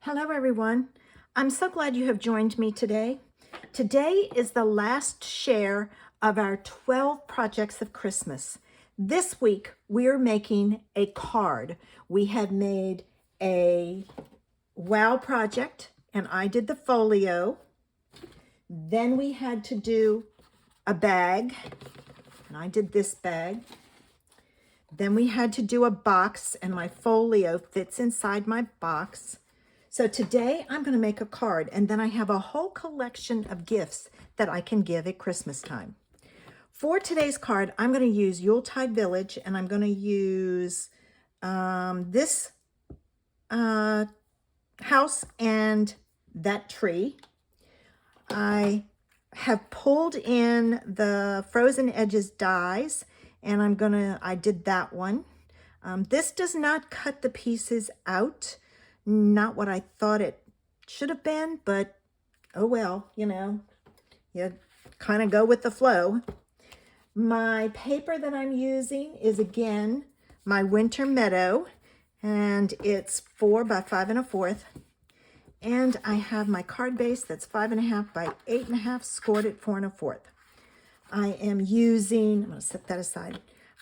Hello everyone. I'm so glad you have joined me today. Today is the last share of our 12 projects of Christmas. This week we're making a card. We have made a wow project and I did the folio. Then we had to do a bag and I did this bag. Then we had to do a box and my folio fits inside my box. So today I'm going to make a card and then I have a whole collection of gifts that I can give at Christmas time. For today's card, I'm going to use 𝘃𝗵𝗶𝗶 and I'm going to use this house and that tree. I have pulled in the Frozen Edges dies and I did that one. This does not cut the pieces out. Not what I thought it should have been, but oh well, you kind of go with the flow. My paper that I'm using is again my Winter Meadow, and it's 4 by 5 1/4. And I have my card base that's 5 1/2 by 8 1/2, scored at 4 1/4. I am using, I'm going to set that aside.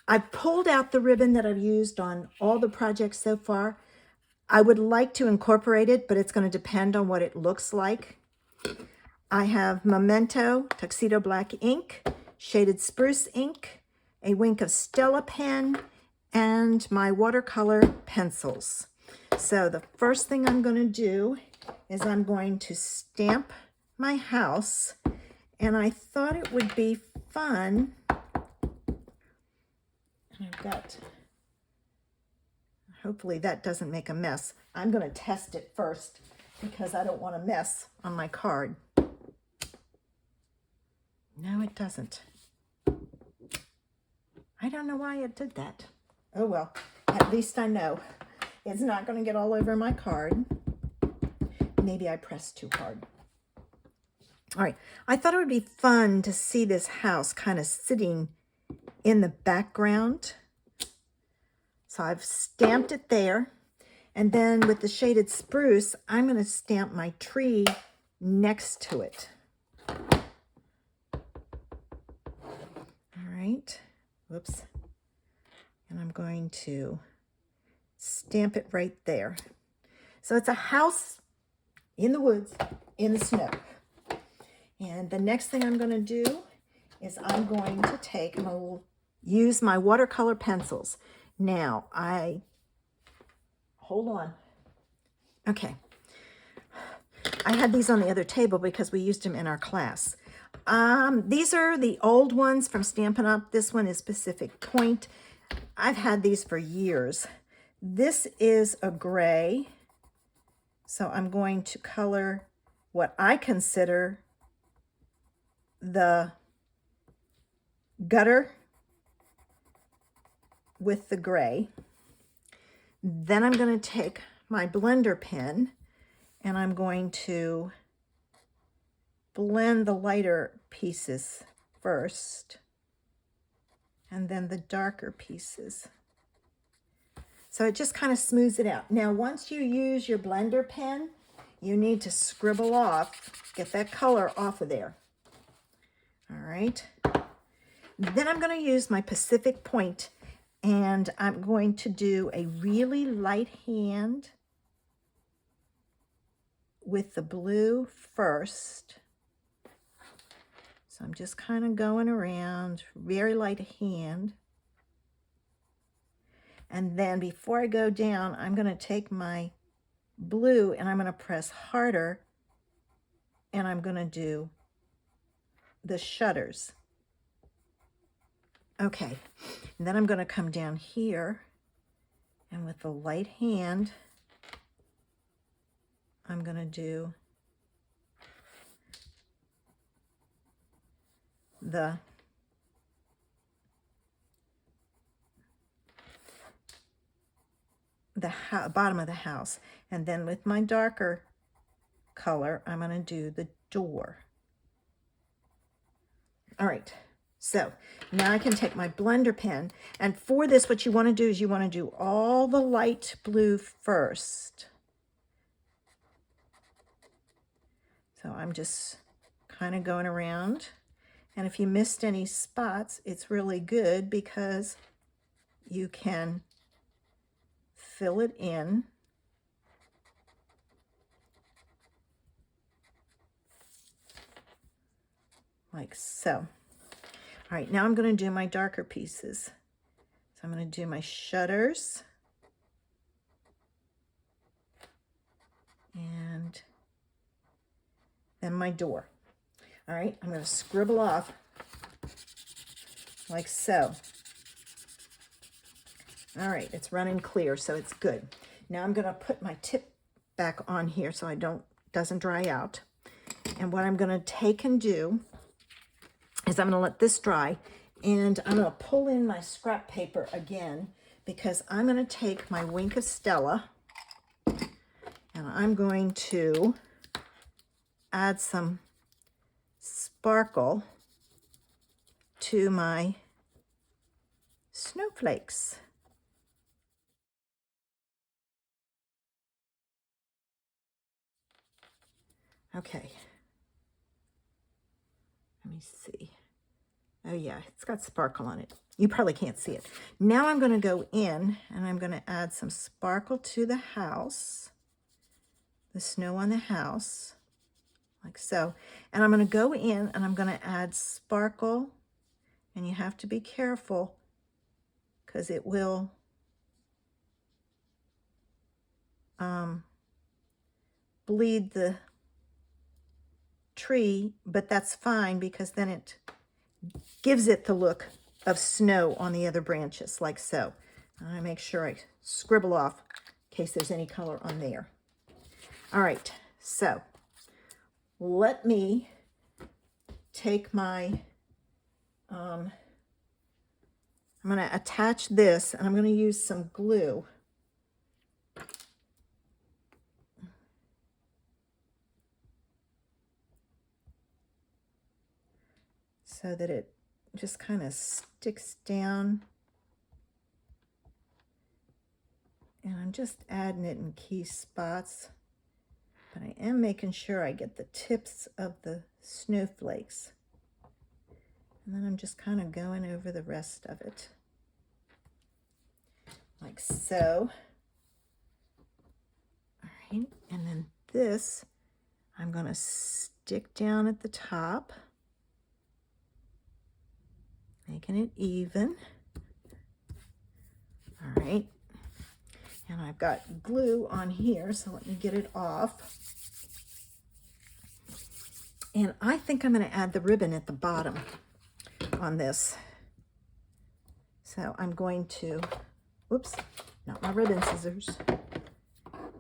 I've pulled out the ribbon that I've used on all the projects so far. I would like to incorporate it, but it's going to depend on what it looks like. I have Memento Tuxedo Black ink, Shaded Spruce ink, a wink of Stella pen, and my watercolor pencils. So the first thing I'm going to do is I'm going to stamp my house, and I thought it would be fun. I've got... Hopefully that doesn't make a mess. I'm going to test it first because I don't want a mess on my card. No, it doesn't. I don't know why it did that. Oh well, at least I know it's not going to get all over my card. Maybe I pressed too hard. All right, I thought it would be fun to see this house kind of sitting in the background. So I've stamped it there, and then with the Shaded Spruce, I'm going to stamp my tree next to it. All right, whoops. And I'm going to stamp it right there. So it's a house in the woods, in the snow. And the next thing I'm going to do is I'm going to use my watercolor pencils. Now, hold on. Okay. I had these on the other table because we used them in our class. These are the old ones from Stampin' Up. This one is Pacific Point. I've had these for years. This is a gray. So I'm going to color what I consider the gutter with the gray. Then I'm going to take my blender pen and I'm going to blend the lighter pieces first and then the darker pieces. So it just kind of smooths it out. Now, once you use your blender pen, you need to scribble off, get that color off of there. All right. Then I'm going to use my Pacific Point, and I'm going to do a really light hand with the blue first. So I'm just kind of going around, very light hand. And then before I go down, I'm going to take my blue and I'm going to press harder, and I'm going to do the shutters. Okay, and then I'm going to come down here, and with the light hand, I'm going to do the bottom of the house. And then with my darker color, I'm going to do the door. All right. So now I can take my blender pen, and for this, what you want to do is you want to do all the light blue first. So I'm just kind of going around. And if you missed any spots, it's really good because you can fill it in. Like so. All right, now I'm going to do my darker pieces. So I'm going to do my shutters. And then my door. All right, I'm going to scribble off like so. All right, it's running clear, so it's good. Now I'm going to put my tip back on here so it doesn't dry out. And what I'm going to take and do is I'm going to let this dry, and I'm going to pull in my scrap paper again because I'm going to take my 𝘃𝗶𝗍𝗃 and I'm going to add some sparkle to my snowflakes. Okay. Let me see. Oh yeah, it's got sparkle on it. You probably can't see it. Now I'm going to go in and I'm going to add some sparkle to the house, the snow on the house, like so. And I'm going to go in and I'm going to add sparkle, and you have to be careful because it will bleed the tree, but that's fine because then it gives it the look of snow on the other branches, like so. I make sure I scribble off in case there's any color on there. All right, so let me take my, I'm going to attach this, and I'm going to use some glue. So that it just kind of sticks down. And I'm just adding it in key spots. But I am making sure I get the tips of the snowflakes. And then I'm just kind of going over the rest of it. Like so. All right, and then this, I'm going to stick down at the top. Making it even. All right. And I've got glue on here, so let me get it off. And I think I'm going to add the ribbon at the bottom on this. So I'm going to, whoops, not my ribbon scissors.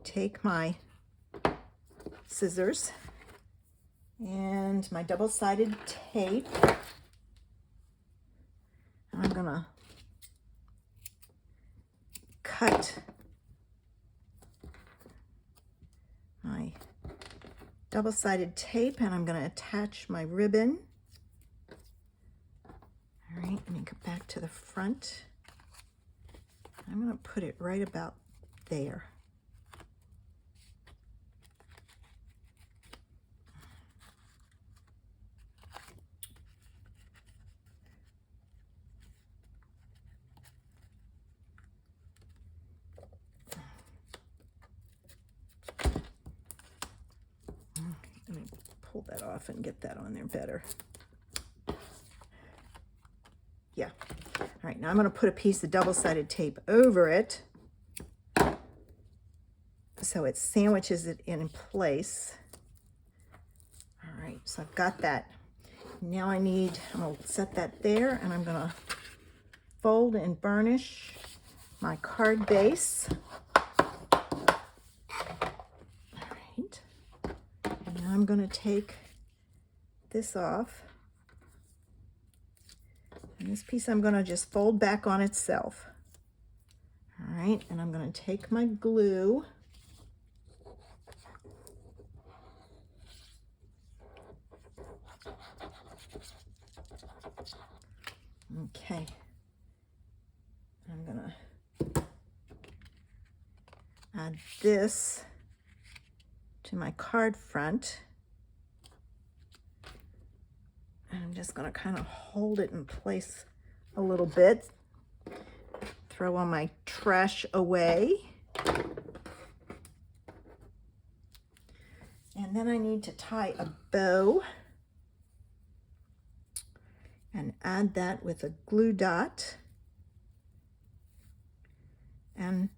Take my scissors and my double-sided tape. I'm going to cut my double-sided tape, and I'm going to attach my ribbon. All right, let me go back to the front. I'm going to put it right about there. Let me pull that off and get that on there better. Yeah. All right, now I'm going to put a piece of double-sided tape over it so it sandwiches it in place. All right, so I've got that. Now I'm going to set that there, and I'm going to fold and burnish my card base. I'm going to take this off, and this piece I'm going to just fold back on itself. All right, and I'm going to take my glue, okay, I'm going to add this to my card front. I'm just going to kind of hold it in place a little bit. Throw all my trash away. And then I need to tie a bow and add that with a glue dot. And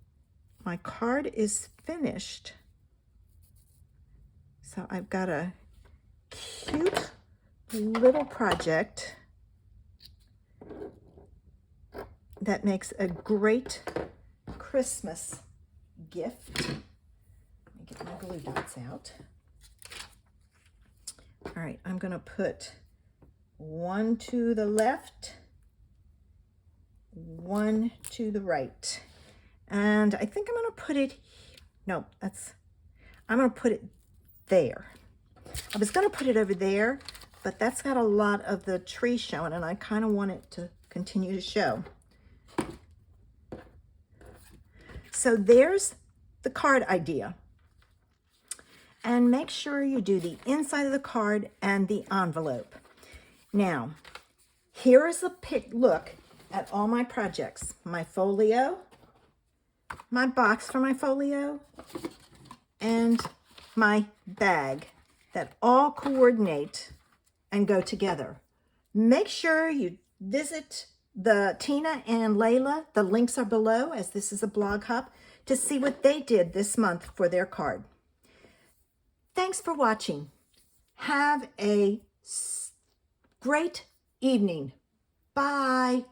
my card is finished. So I've got a cute little project that makes a great Christmas gift. Let me get my glue dots out. All right, I'm going to put one to the left, one to the right. And I think I'm going to put it, no, I'm going to put it there. I was going to put it over there, but that's got a lot of the tree showing, and I kind of want it to continue to show. So there's the card idea. And make sure you do the inside of the card and the envelope. Now, here is a look at all my projects. My folio, my box for my folio, and my bag that all coordinate and go together. Make sure you visit the Tina and Layla. The links are below, as this is a blog hop, to see what they did this month for their card. Thanks for watching. Have a great evening. Bye.